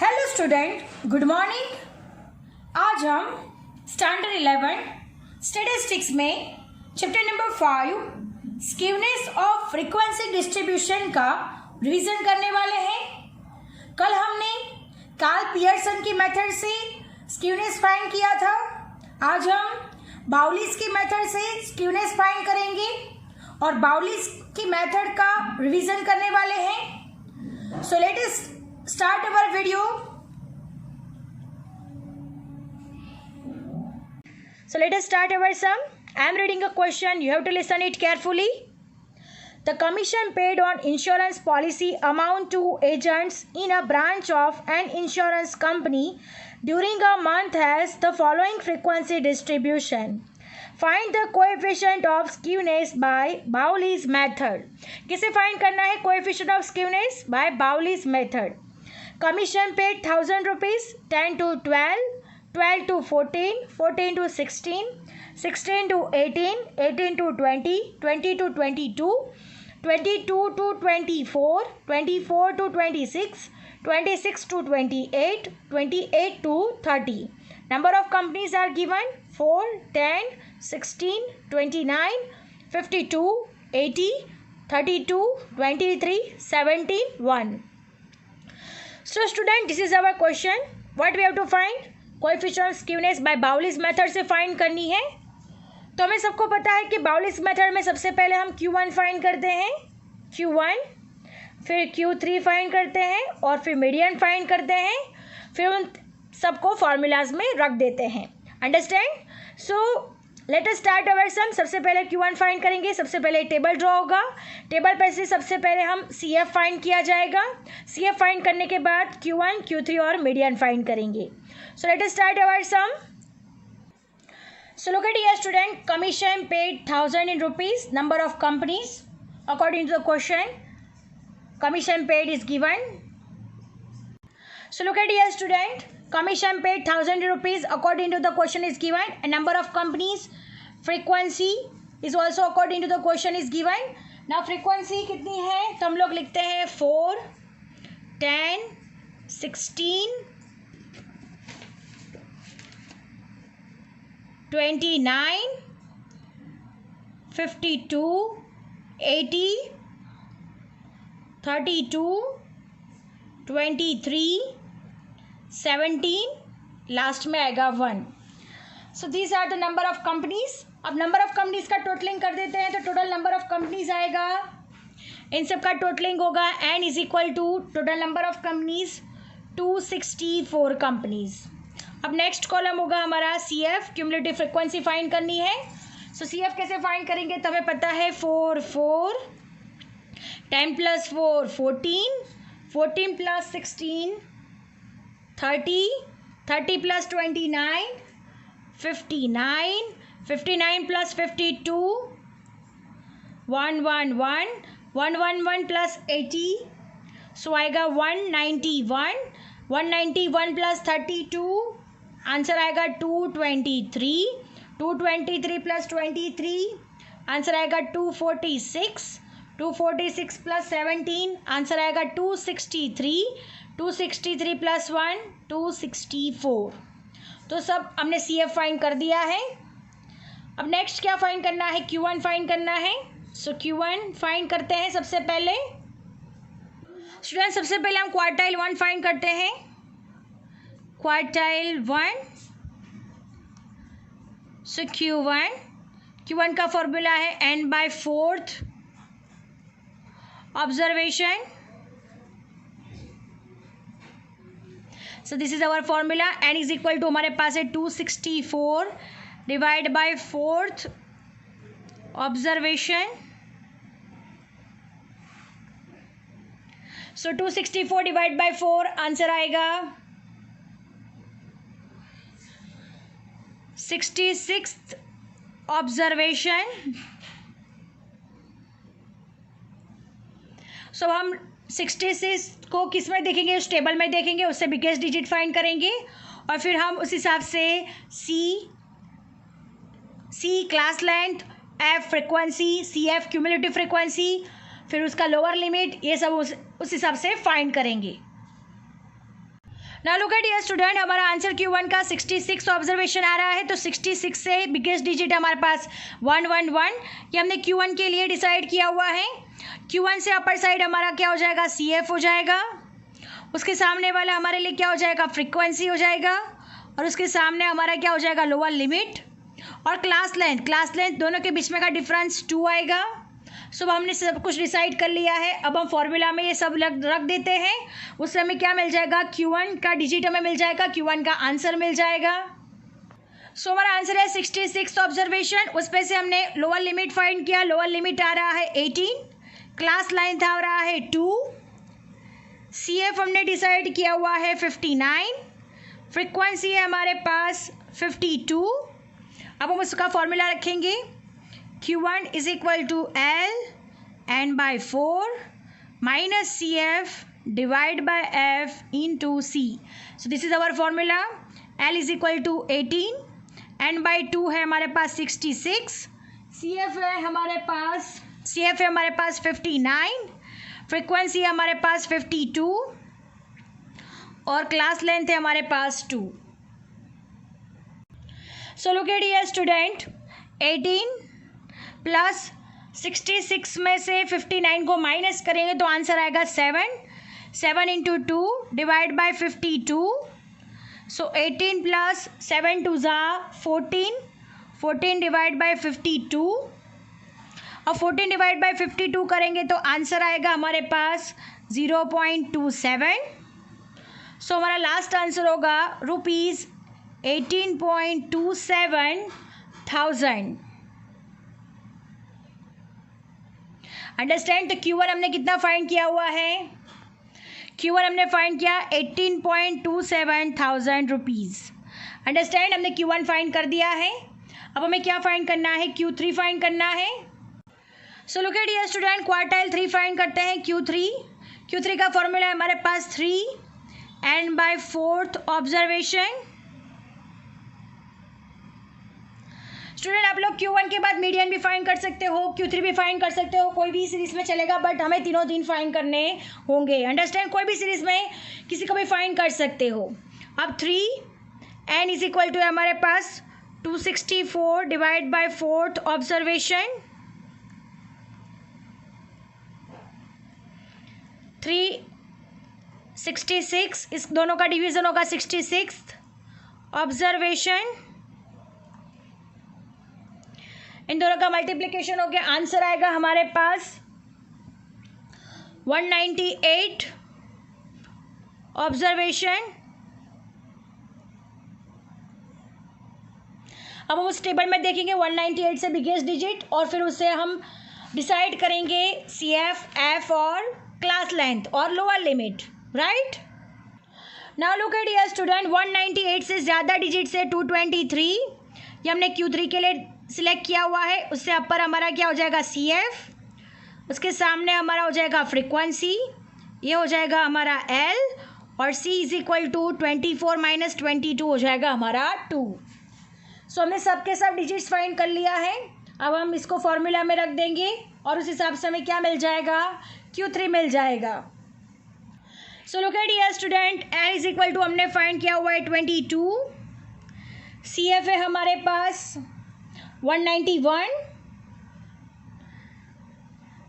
Hello student, good morning. आज हम standard 11 statistics में chapter number 5 skewness of frequency distribution का रिवीजन करने वाले हैं। कल हमने कार्ल पियर्सन की मेथड से स्क्यूनेस फाइंड किया था। आज हम बाउलिस की मेथड से स्क्यूनेस फाइंड करेंगे और बाउलिस की मेथड का रिवीजन करने वाले हैं। सो let us start our video. So let us start our sum. I am reading a question. You have to listen it carefully. The commission paid on insurance policy amount to agents in a branch of an insurance company during a month has the following frequency distribution. Find the coefficient of skewness by Bowley's method. किसे find करना है? Coefficient of skewness by Bowley's method. Commission paid 1,000 rupees, 10 to 12, 12 to 14, 14 to 16, 16 to 18, 18 to 20, 20 to 22, 22 to 24, 24 to 26, 26 to 28, 28 to 30. Number of companies are given 4, 10, 16, 29, 52, 80, 32, 23, 17, 1. So student, this is our question. What we have to find? Coefficient of skewness by Bowley's method से find करनी है। तो हमें सबको पता है कि Bowley's method में सबसे पहले हम Q1 find करते हैं, Q1, फिर Q3 find करते हैं और फिर मीडियन find करते हैं, फिर उन सबको फॉर्मूलाज में रख देते हैं। Understand? So let us start our sum. सबसे पहले Q1 फाइंड करेंगे। सबसे पहले टेबल ड्रॉ होगा। टेबल पर से सबसे पहले हम CF फाइंड किया जाएगा। CF फाइंड करने के बाद Q1, Q3 और मीडियन फाइंड करेंगे। So let us start our sum. So look at here student, commission paid 1,000 in rupees, number of companies according to the question, commission paid is given. So look at here student, commission paid 1,000 rupees according to the question is given, and number of companies, frequency is also according to the question is given. Now frequency कितनी है? तो हम लोग लिखते हैं 4, 10, 16, 29, 52, 80, 32, 23, 17, last में आएगा 1. So these are the number of companies. अब नंबर ऑफ कंपनीज का टोटलिंग कर देते हैं तो टोटल नंबर ऑफ कंपनीज आएगा, इन सब का टोटलिंग होगा n is equal to total number of companies 264 companies. अब नेक्स्ट कॉलम होगा हमारा CF, क्यूमुलेटिव फ्रिक्वेंसी फाइंड करनी है। सो CF कैसे फाइंड करेंगे? तो हमें पता है 4, 4, 10 + 4, 14, 14 + 16, 30, 30 + 29, 59, 59 + 52, 111, 111 + 80, सो आएगा 191, 191 + 32, आंसर आएगा 223, 223 + 23, आंसर आएगा 246, 246 + 17, आंसर आएगा 263, 263 + 1, 264। तो सब हमने CF फाइंड कर दिया है। अब नेक्स्ट क्या फाइंड करना है? Q1 फाइंड करना है। सो Q1 फाइंड करते हैं सबसे पहले। स्टूडेंट, सबसे पहले हम क्वार्टाइल 1 फाइंड करते हैं। क्वार्टाइल 1, सो Q1 का फॉर्मूला है n/4 observation. So this is our formula, n is equal to हमारे पास है 264 divide by 4th observation. So 264 divide by 4, answer आएगा 66th ऑब्जर्वेशन। सो हम 66 को किस में देखेंगे? उस टेबल में देखेंगे, उससे बिगेस्ट डिजिट फाइंड करेंगे और फिर हम उस हिसाब से C class length, F frequency, CF cumulative frequency, फिर उसका लोअर लिमिट, ये सब उस हिसाब से फाइंड करेंगे। Now look at dear student, हमारा आंसर Q1 का 66 ऑब्जर्वेशन आ रहा है। तो 66 से बिगेस्ट डिजिट हमारे पास 111, ये हमने Q1 के लिए डिसाइड किया हुआ है। Q1 से अपर साइड हमारा क्या हो जाएगा, CF हो जाएगा। उसके सामने वाला हमारे लिए क्या हो जाएगा, फ्रीक्वेंसी हो जाएगा। और उसके सामने हमारा क्या हो जाएगा, लोअर लिमिट। और क्लास लेंथ दोनों के बीच में का डिफरेंस 2 आएगा। सो हमने सब कुछ डिसाइड कर लिया है। अब हम फॉर्मूला में ये सब रख देते हैं। उससे हमें क्या मिल जाएगा, Q1 का डिजिट हमें मिल जाएगा, Q1 का आंसर मिल जाएगा। सो हमारा आंसर है 66 ऑब्जर्वेशन। उस पर से हमने लोअर लिमिट फाइंड किया। लोअर लिमिट आ रहा है 18, क्लास लेंथ आ रहा है 2, CF हमने डिसाइड किया हुआ है 59, फ्रीक्वेंसी है हमारे पास 52। अब हम उसका फॉर्मूला रखेंगे, Q1 is equal to L n/4 minus CF divide by F into C. So this is our formula. L is equal to 18, n/2 है हमारे पास 66, CF है हमारे पास 59, फ्रीक्वेंसी है हमारे पास 52 और क्लास लेंथ है हमारे पास 2. So look at here student, 18 plus 66 में से 59 को माइनस करेंगे तो आंसर आएगा 7 into 2 divide by 52. So 18 plus 7 2 ज़ा 14 डिवाइड बाई 52. और 14 डिवाइड बाई 52 करेंगे तो आंसर आएगा हमारे पास 0.27. सो हमारा लास्ट आंसर होगा ₹18.27,000. अंडरस्टैंड. तो Q1 हमने कितना फाइंड किया हुआ है, Q1 हमने फाइंड किया 18.27,000 रुपीज़. अंडरस्टैंड, हमने Q1 फाइंड कर दिया है. अब हमें क्या फाइंड करना है, Q3 फाइंड करना है. सो look at here student, quartile 3 find करते हैं. Q3 का फॉर्मूला है हमारे पास 3 n/4 ऑब्जर्वेशन. स्टूडेंट आप लोग Q1 के बाद मीडियन भी फाइंड कर सकते हो, Q3 भी फाइंड कर सकते हो, कोई भी सीरीज में चलेगा, बट हमें तीनों दिन फाइंड करने होंगे. अंडरस्टैंड, कोई भी सीरीज में किसी को भी फाइंड कर सकते हो. अब 3 n इज इक्वल टू हमारे पास 264 डिवाइड बाय 4th ऑब्जर्वेशन. 366, इस दोनों का डिवीजन होगा 66th ऑब्जर्वेशन. इन दोनों का मल्टीप्लिकेशन हो गया, आंसर आएगा हमारे पास 198 ऑब्जर्वेशन. अब हम उस टेबल में देखेंगे 198 से बिगेस्ट डिजिट और फिर उससे हम डिसाइड करेंगे CF, F और क्लास लेंथ और lower limit. Right now look at here student, 198 से ज़्यादा डिजिट से 223, ये हमने Q3 के लिए सिलेक्ट किया हुआ है. उससे अपर हमारा क्या हो जाएगा, CF. उसके सामने हमारा हो जाएगा फ्रीक्वेंसी, ये हो जाएगा हमारा L. और C is equal to 24 minus 22 हो जाएगा हमारा 2. सो हमने सब के सब डिजिट्स फाइंड कर लिया है. अब हम इसको फॉर्मूला में रख देंगे और उस हिसाब से हमें क्या मिल जाएगा, Q3 मिल जाएगा. So look at here student, L is equal to हमने फाइंड किया हुआ है 22, CF है हमारे पास 191,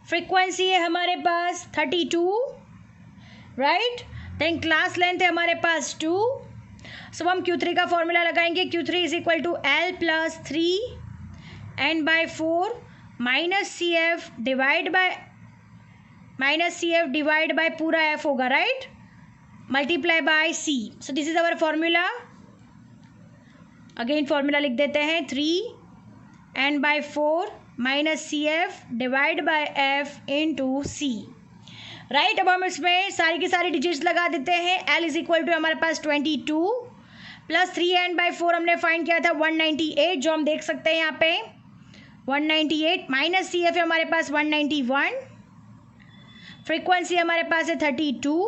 फ्रीक्वेंसी है हमारे पास 32, राइट. देन क्लास लेंथ है हमारे पास 2. सब हम Q3 का फॉर्मूला लगाएंगे. Q3 is equal to L plus 3 n/4 minus CF divide by पूरा F होगा, right, multiply by C. So this is our formula. Again formula लिख देते हैं, 3 n/4 minus CF divide by F into C. Right, अब हम इसमें सारी की सारी डिजिट्स लगा देते हैं. L इज इक्वल टू हमारे पास 22 प्लस 3 n/4 हमने फाइंड किया था 198, जो हम देख सकते हैं यहाँ पे 198, माइनस CF है हमारे पास 191, फ्रीक्वेंसी हमारे पास है 32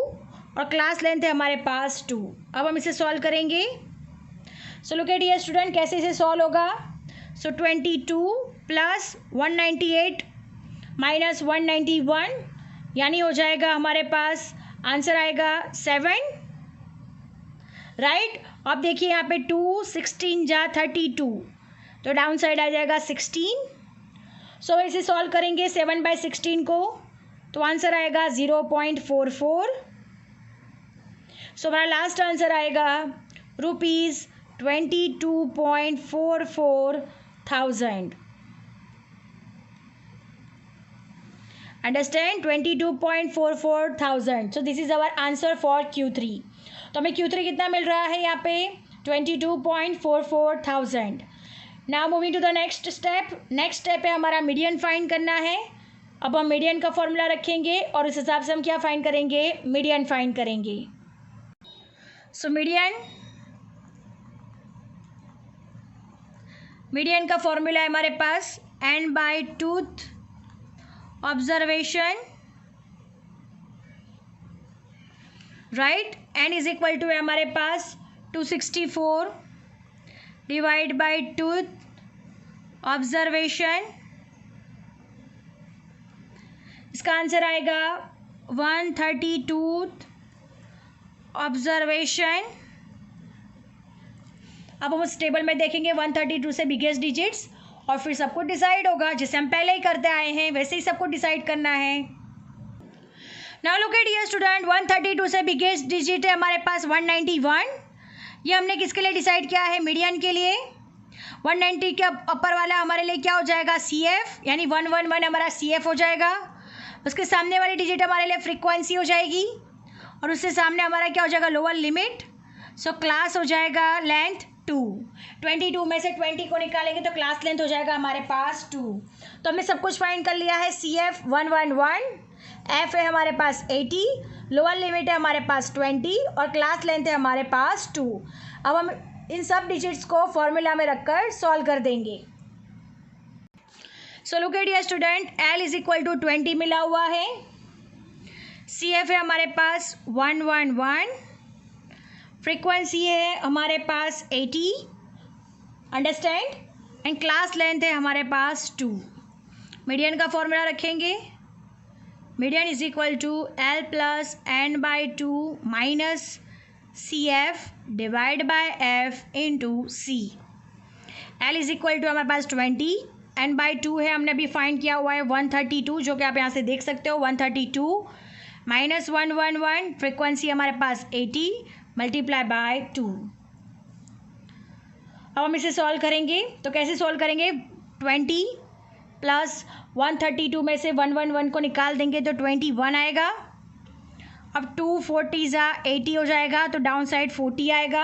और क्लास लेंथ है हमारे पास 2. अब हम इसे सॉल्व करेंगे. सो लुक एट हियर स्टूडेंट, कैसे इसे सॉल्व होगा. सो 22 प्लस 198 माइनस 191 यानी हो जाएगा हमारे पास आंसर आएगा 7. राइट। अब देखिए यहाँ पे 2 16 जा 32, तो डाउन साइड आ जाएगा 16। सो इसे सॉल्व करेंगे 7/16 को, तो आंसर आएगा 0.44। सो हमारा लास्ट आंसर आएगा ₹22.44,000। Understand, 22.44,000। So this is our answer for Q3। तो हमें Q3 कितना मिल रहा है यहाँ पे 22.44,000। Now moving to the next step. Next step है हमारा मीडियन फाइंड करना है। अब हम मीडियन का फॉर्मूला रखेंगे और उस हिसाब से हम क्या फाइंड करेंगे, मीडियन फाइंड करेंगे। सो मीडियन का फॉर्मूला है हमारे पास n/2th observation, right. n is equal to है हमारे पास 264 डिवाइड बाई 2th ऑब्जर्वेशन। इसका आंसर आएगा 132th ऑब्जर्वेशन। अब हम उस टेबल में देखेंगे 132 से बिगेस्ट डिजिट्स, और फिर सबको डिसाइड होगा, जैसे हम पहले ही करते आए हैं वैसे ही सबको डिसाइड करना है। Now look at here student, 132 से बिगेस्ट डिजिट है हमारे पास 191। ये हमने किसके लिए डिसाइड किया है, मीडियन के लिए। 190 के अपर वाला हमारे लिए क्या हो जाएगा, CF, यानी 111 हमारा CF हो जाएगा। उसके सामने वाली डिजिट हमारे लिए फ्रीक्वेंसी हो जाएगी, और उससे सामने हमारा क्या हो जाएगा, लोअर लिमिट। सो क्लास हो जाएगा लेंथ 2। 22 में से 20 को निकालेंगे तो क्लास लेंथ हो जाएगा हमारे पास 2। तो हमने सब कुछ फाइंड कर लिया है। CF 111, F है हमारे पास 80, लोअर लिमिट है हमारे पास 20, और क्लास लेंथ है हमारे पास 2। अब हम इन सब डिजिट्स को फॉर्मूला में रखकर सॉल्व कर देंगे। So look at here student, L is equal to 20 मिला हुआ है, CF है हमारे पास 111, फ्रीक्वेंसी है हमारे पास 80, अंडरस्टैंड, एंड क्लास लेंथ है हमारे पास 2। मीडियन का फॉर्मूला रखेंगे, median is equal to L plus n/2 minus CF divide by F into C। L is equal to हमारे पास 20, n/2 है, हमने अभी फाइंड किया हुआ है 132, जो कि आप यहाँ से देख सकते हो 132 माइनस 111, फ्रीक्वेंसी हमारे पास 80 मल्टीप्लाई बाय 2। अब हम इसे सॉल्व करेंगे, तो कैसे सॉल्व करेंगे, 20 प्लस 132 में से 111 को निकाल देंगे तो 21 आएगा। अब 240 जा 80 हो जाएगा, तो डाउन साइड 40 आएगा।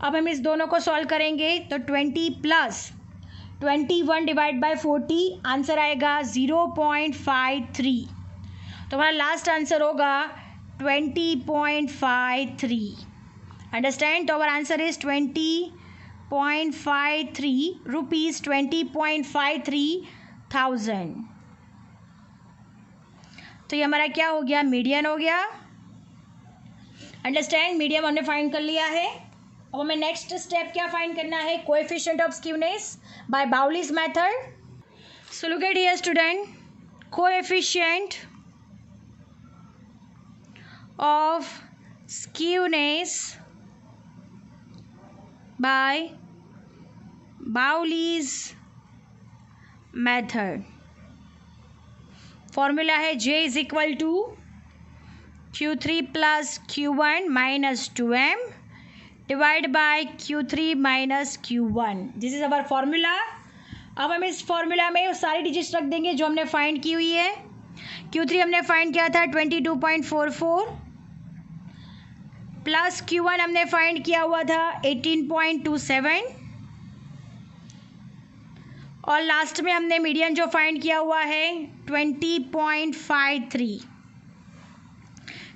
अब हम इस दोनों को सॉल्व करेंगे तो 20 प्लस 21 डिवाइड बाय 40, आंसर आएगा 0.53। तो हमारा लास्ट आंसर होगा 20.53। अंडरस्टैंड, तो अवर आंसर इज 20.53 रुपीज़, 20.53,000। तो ये हमारा क्या हो गया, मीडियन हो गया। अंडरस्टैंड, मीडियम हमने फाइंड कर लिया है। अब हमें नेक्स्ट स्टेप क्या फाइंड करना है, coefficient of skewness by Bowley's method. So look at here student, coefficient of skewness by Bowley's method। Formula है J is equal to Q3 plus Q1 minus 2M divide by Q3 minus Q1। This is our formula. अब हम इस formula में वो सारी digits रख देंगे जो हमने फाइंड की हुई है। Q3 हमने फाइंड किया था 22.44, प्लस Q1 हमने फाइंड किया हुआ था 18.27, और लास्ट में हमने मीडियन जो फाइंड किया हुआ है 20.53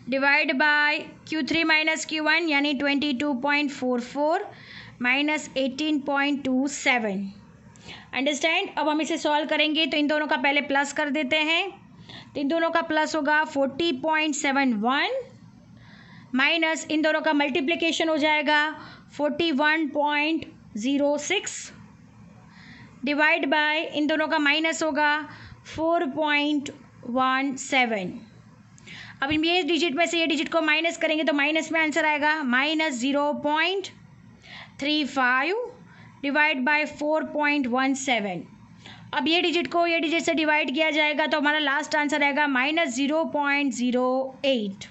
divide by Q3 minus Q1 यानी 22.44 माइनस 18.27। अंडरस्टैंड, अब हम इसे सॉल्व करेंगे तो इन दोनों का पहले प्लस कर देते हैं, तो इन दोनों का प्लस होगा 40.71 माइनस इन दोनों का मल्टीप्लिकेशन हो जाएगा 41.06 डिवाइड बाय इन दोनों का माइनस होगा 4.17। अब इन ये डिजिट में से ये डिजिट को माइनस करेंगे तो माइनस में आंसर आएगा -0.35 डिवाइड बाय 4.17। अब ये डिजिट को ये डिजिट से डिवाइड किया जाएगा तो हमारा लास्ट आंसर आएगा -0.08।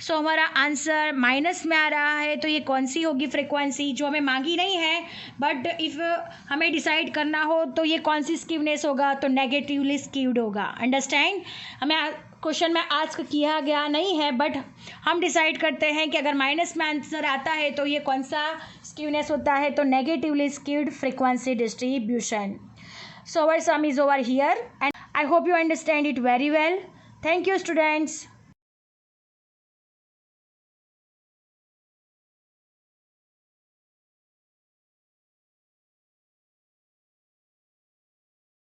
सो हमारा आंसर माइनस में आ रहा है, तो ये कौन सी होगी फ्रीक्वेंसी जो हमें मांगी नहीं है, बट इफ़ हमें डिसाइड करना हो तो ये कौन सी स्कीवनेस होगा, तो नेगेटिवली स्कीव्ड होगा। अंडरस्टैंड? हमें क्वेश्चन में आस्क किया गया नहीं है, बट हम डिसाइड करते हैं कि अगर माइनस में आंसर आता है तो ये कौन सा स्कीवनेस होता है, तो negatively skewed frequency distribution. So our sum is over here and I hope you understand it very well. Thank you students.